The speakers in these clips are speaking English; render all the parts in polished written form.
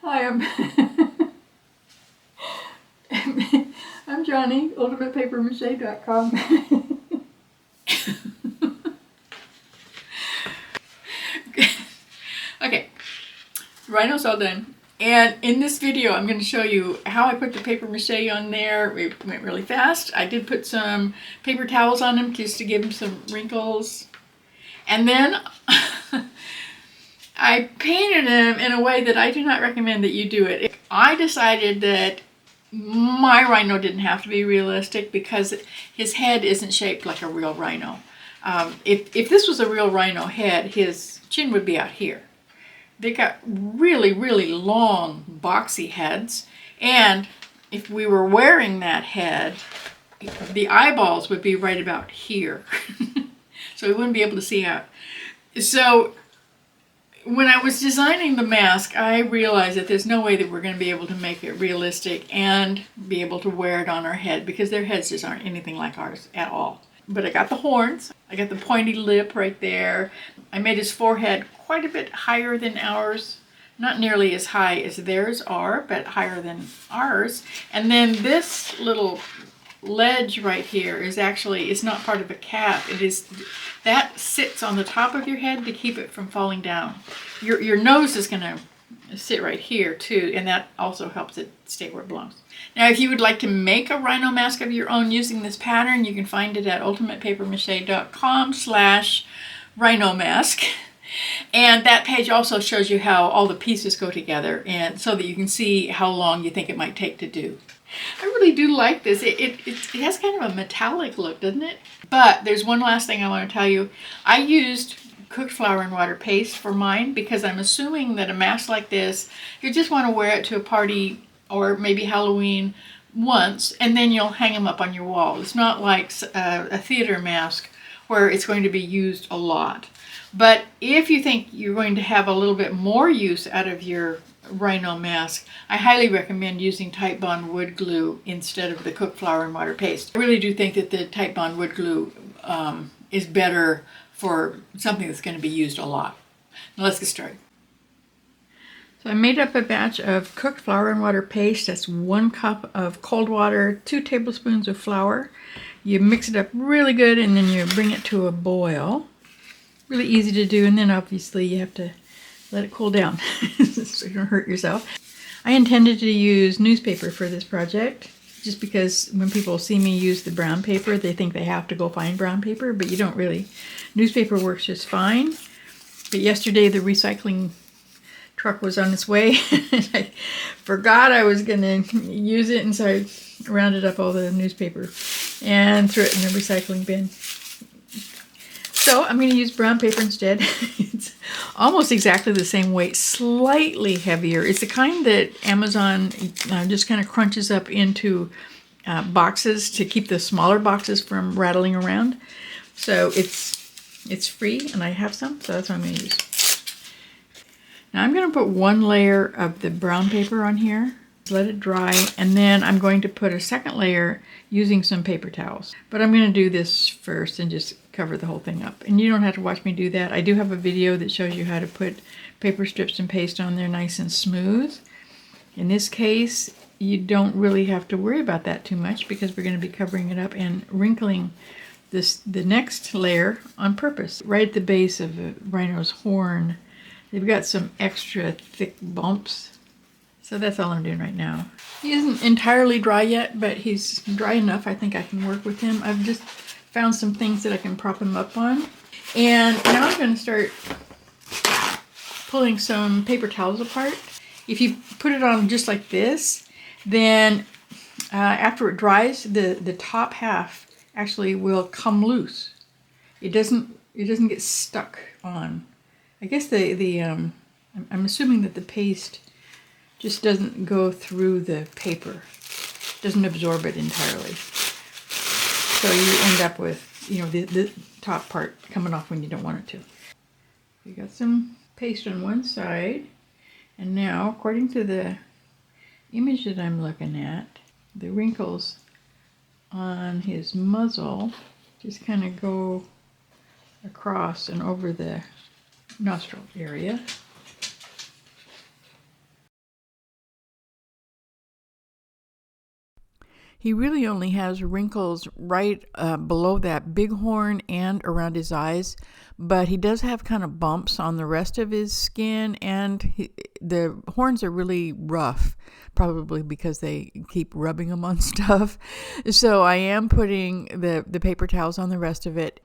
Hi, I'm Johnny, ultimatepapermache.com. Okay, Rhino's all done. And in this video, I'm going to show you how I put the paper mache on there. It went really fast. I did put some paper towels on them just to give them some wrinkles. And then I painted him in a way that I do not recommend that you do it. I decided that my rhino didn't have to be realistic because his head isn't shaped like a real rhino. If this was a real rhino head, his chin would be out here. They got really, really long, boxy heads, and if we were wearing that head, the eyeballs would be right about here. So we wouldn't be able to see out. So when I was designing the mask, I realized that there's no way that we're going to be able to make it realistic and be able to wear it on our head because their heads just aren't anything like ours at all. But I got the horns, I got the pointy lip right there. I made his forehead quite a bit higher than ours. Not nearly as high as theirs are, but higher than ours. And then this little ledge right here is actually, it's not part of the cap. It is, that sits on the top of your head to keep it from falling down. Your nose is going to sit right here too, and that also helps it stay where it belongs. Now, if you would like to make a rhino mask of your own using this pattern, you can find it at ultimatepapermache.com/rhino mask. And that page also shows you how all the pieces go together, and so that you can see how long you think it might take to do. I really do like this. It has kind of a metallic look, doesn't it? But there's one last thing I want to tell you. I used cooked flour and water paste for mine because I'm assuming that a mask like this, you just want to wear it to a party or maybe Halloween once, and then you'll hang them up on your wall. It's not like a theater mask where it's going to be used a lot. But if you think you're going to have a little bit more use out of your rhino mask, I highly recommend using Titebond wood glue instead of the cooked flour and water paste. I really do think that the Titebond wood glue is better for something that's going to be used a lot. Now let's get started. So I made up a batch of cooked flour and water paste. That's 1 cup of cold water, 2 tablespoons of flour. You mix it up really good and then you bring it to a boil. Really easy to do, and then obviously you have to let it cool down so you don't hurt yourself. I intended to use newspaper for this project just because when people see me use the brown paper, they think they have to go find brown paper, but you don't really. Newspaper works just fine. But yesterday the recycling truck was on its way. I forgot I was going to use it, and so I rounded up all the newspaper and threw it in the recycling bin. So I'm going to use brown paper instead. It's almost exactly the same weight, slightly heavier. It's the kind that Amazon just kind of crunches up into boxes to keep the smaller boxes from rattling around. So it's free, and I have some, so that's what I'm going to use. Now I'm going to put 1 layer of the brown paper on here. Let it dry, and then I'm going to put a second layer using some paper towels. But I'm going to do this first and just cover the whole thing up. And you don't have to watch me do that. I do have a video that shows you how to put paper strips and paste on there nice and smooth. In this case, you don't really have to worry about that too much because we're going to be covering it up and wrinkling the next layer on purpose. Right at the base of the rhino's horn, they've got some extra thick bumps. So that's all I'm doing right now. He isn't entirely dry yet, but he's dry enough. I think I can work with him. I've just found some things that I can prop him up on. And now I'm going to start pulling some paper towels apart. If you put it on just like this, then after it dries, the top half actually will come loose. It doesn't get stuck on. I guess I'm assuming that the paste just doesn't go through the paper, doesn't absorb it entirely. So you end up with, the top part coming off when you don't want it to. We got some paste on one side, and now, according to the image that I'm looking at, the wrinkles on his muzzle just kind of go across and over the nostril area. He really only has wrinkles right below that big horn and around his eyes, but he does have kind of bumps on the rest of his skin, and the horns are really rough, probably because they keep rubbing them on stuff. So I am putting the paper towels on the rest of it.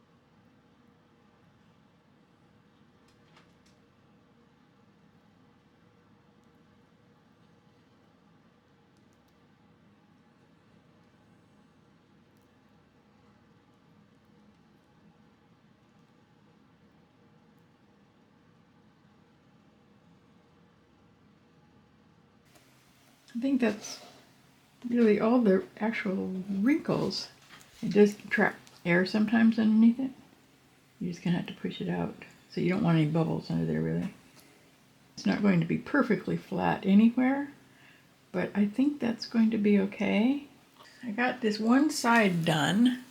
I think that's really all the actual wrinkles. It does trap air sometimes underneath it. You're just gonna have to push it out. So you don't want any bubbles under there really. It's not going to be perfectly flat anywhere, but I think that's going to be okay. I got this one side done,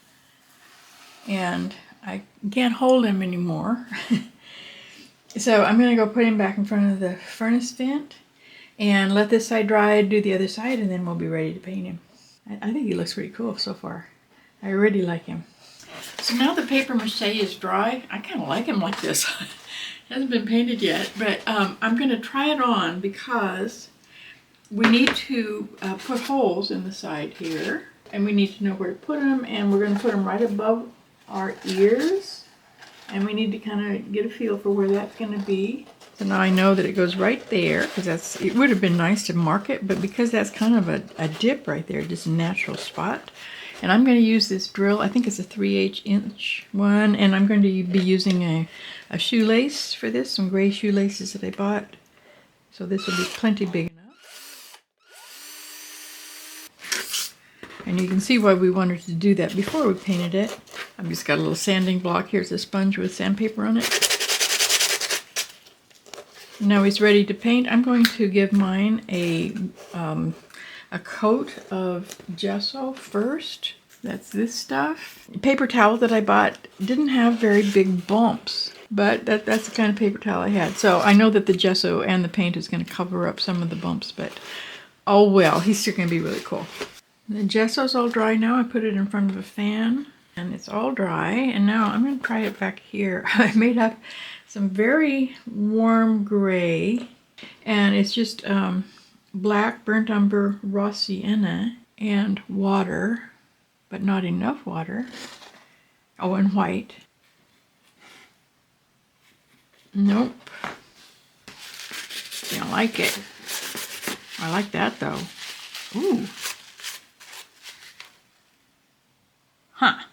and I can't hold him anymore. So I'm gonna go put him back in front of the furnace vent and let this side dry, do the other side, and then we'll be ready to paint him. I think he looks pretty cool so far. I really like him. So now the paper mache is dry. I kind of like him like this. It hasn't been painted yet, but I'm going to try it on because we need to put holes in the side here, and we need to know where to put them, and we're going to put them right above our ears, and we need to kind of get a feel for where that's going to be. So now I know that it goes right there, because it would have been nice to mark it, but because that's kind of a dip right there, just a natural spot. And I'm going to use this drill. I think it's a 3/8 inch one, and I'm going to be using a shoelace for this, some gray shoelaces that I bought. So this will be plenty big enough. And you can see why we wanted to do that before we painted it. I've just got a little sanding block. Here's a sponge with sandpaper on it. Now he's ready to paint. I'm going to give mine a coat of gesso first. That's this stuff. The paper towel that I bought didn't have very big bumps, but that's the kind of paper towel I had. So I know that the gesso and the paint is going to cover up some of the bumps, but oh well, he's still going to be really cool. The gesso's all dry now. I put it in front of a fan, and it's all dry. And now I'm going to try it back here. I made up some very warm gray, and it's just black, burnt umber, raw sienna, and water, but not enough water. Oh, and white. Nope. Don't like it. I like that though. Ooh. Huh.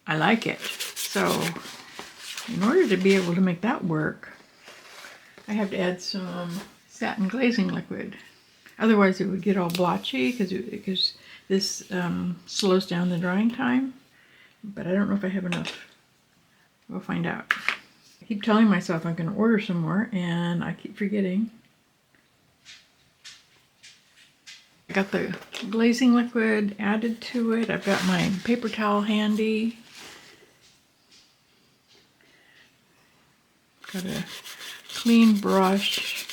I like it. So, in order to be able to make that work, I have to add some satin glazing liquid. Otherwise it would get all blotchy because this slows down the drying time. But I don't know if I have enough. We'll find out. I keep telling myself I'm going to order some more, and I keep forgetting. I got the glazing liquid added to it. I've got my paper towel handy. Got a clean brush.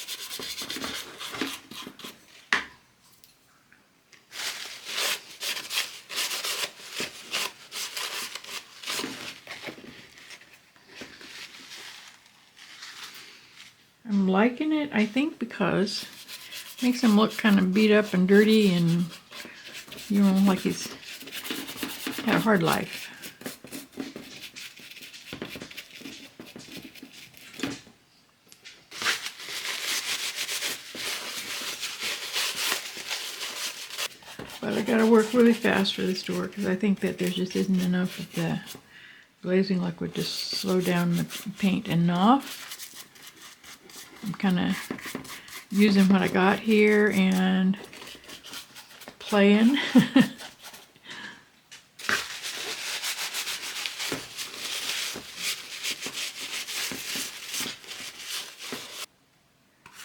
I'm liking it, I think, because it makes him look kind of beat up and dirty and, you know, like he's had a hard life. But I gotta work really fast for this to work because I think that there just isn't enough of the glazing liquid to slow down the paint enough. I'm kind of using what I got here and playing.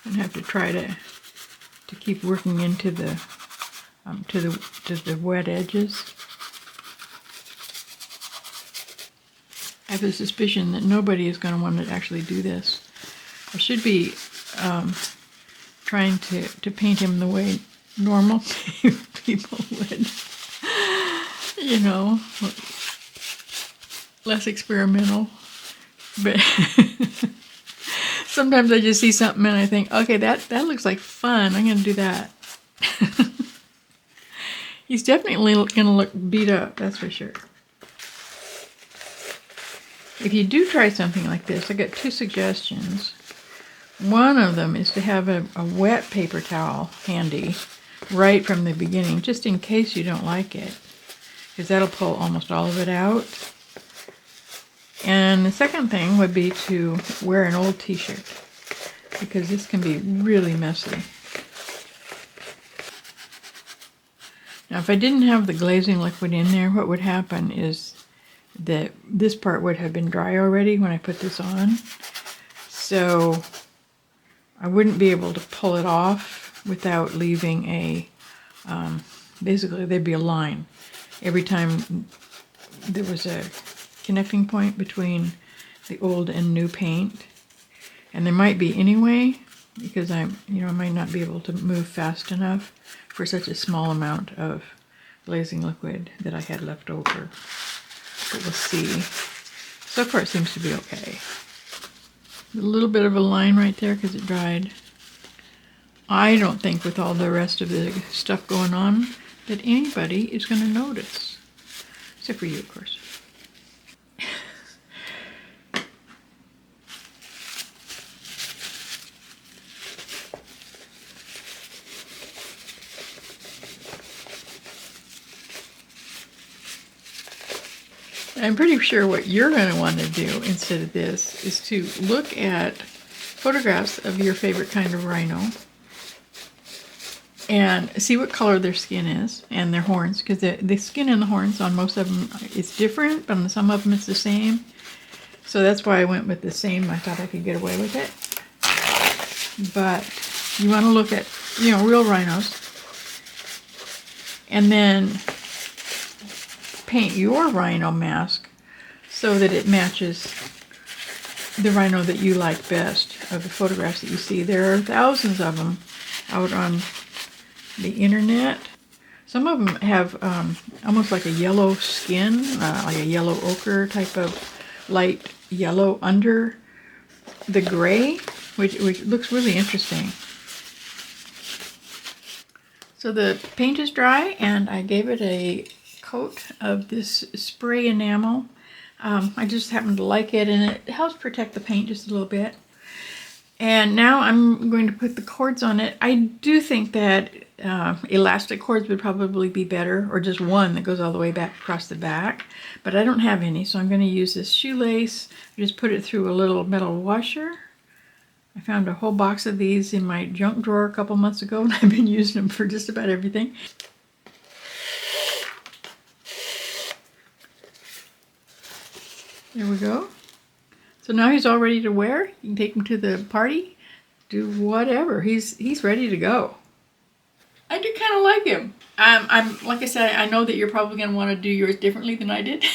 I have to try to keep working into the to the wet edges. I have a suspicion that nobody is going to want to actually do this. I should be trying to paint him the way normal people would, you know, less experimental. But sometimes I just see something and I think, okay, that looks like fun. I'm going to do that. He's definitely going to look beat up, that's for sure. If you do try something like this, I got 2 suggestions. One of them is to have a wet paper towel handy right from the beginning, just in case you don't like it, because that'll pull almost all of it out. And the second thing would be to wear an old t-shirt, because this can be really messy. Now, if I didn't have the glazing liquid in there, what would happen is that this part would have been dry already when I put this on. So I wouldn't be able to pull it off without leaving a, basically there'd be a line every time there was a connecting point between the old and new paint. And there might be anyway, because I might not be able to move fast enough for such a small amount of glazing liquid that I had left over. But we'll see. So far it seems to be okay. A little bit of a line right there because it dried. I don't think with all the rest of the stuff going on that anybody is going to notice. Except for you, of course. I'm pretty sure what you're going to want to do instead of this is to look at photographs of your favorite kind of rhino and see what color their skin is and their horns, because the skin and the horns on most of them is different, but on some of them it's the same. So that's why I went with the same. I thought I could get away with it. But you want to look at, real rhinos and then paint your rhino mask so that it matches the rhino that you like best of the photographs that you see. There are thousands of them out on the internet. Some of them have almost like a yellow skin, like a yellow ochre type of light yellow under the gray, which looks really interesting. So the paint is dry and I gave it a coat of this spray enamel. I just happen to like it, and it helps protect the paint just a little bit. And now I'm going to put the cords on it. I do think that elastic cords would probably be better, or just one that goes all the way back across the back. But I don't have any, so I'm going to use this shoelace. I just put it through a little metal washer. I found a whole box of these in my junk drawer a couple months ago, and I've been using them for just about everything. There we go. So now he's all ready to wear. You can take him to the party, do whatever. He's ready to go. I do kind of like him. I'm like I said, I know that you're probably going to want to do yours differently than I did.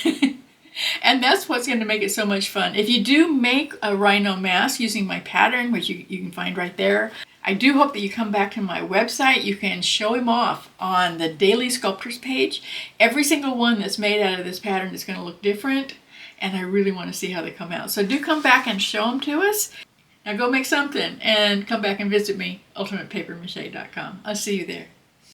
And that's what's going to make it so much fun. If you do make a rhino mask using my pattern, which you can find right there, I do hope that you come back to my website. You can show him off on the Daily Sculptors page. Every single one that's made out of this pattern is going to look different, and I really want to see how they come out. So do come back and show them to us. Now go make something and come back and visit me, ultimatepapermache.com. I'll see you there.